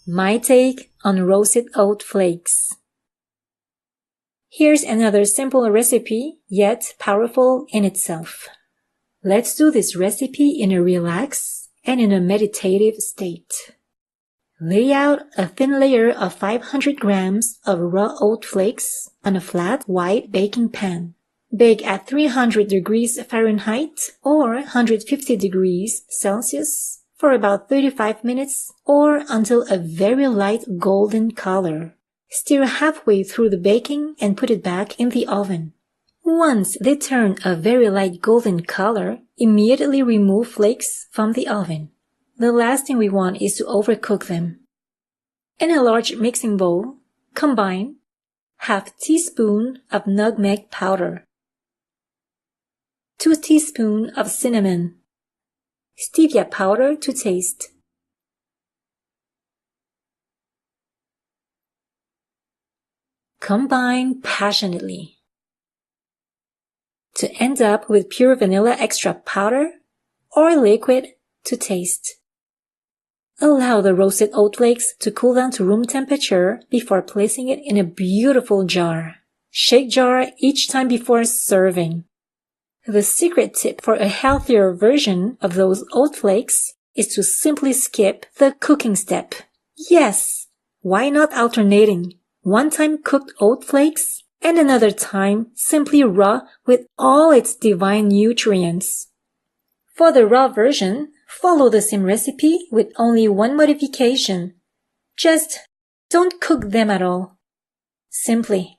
My take on roasted oat flakes. Here's another simple recipe, yet powerful in itself. Let's do this recipe in a relaxed and in a meditative state. Lay out a thin layer of 500 grams of raw oat flakes on a flat white baking pan. Bake at 300 degrees Fahrenheit or 150 degrees Celsius for about 35 minutes or until a very light golden color. Stir halfway through the baking and put it back in the oven. Once they turn a very light golden color, immediately remove flakes from the oven. The last thing we want is to overcook them. In a large mixing bowl, combine half teaspoon of nutmeg powder, 2 teaspoons of cinnamon, stevia powder to taste. Combine passionately to end up with pure vanilla extract powder or liquid to taste. Allow the roasted oat flakes to cool down to room temperature before placing it in a beautiful jar. Shake jar each time before serving. The secret tip for a healthier version of those oat flakes is to simply skip the cooking step. Yes, why not alternating? One time cooked oat flakes and another time simply raw with all its divine nutrients. For the raw version, follow the same recipe with only one modification. Just don't cook them at all. Simply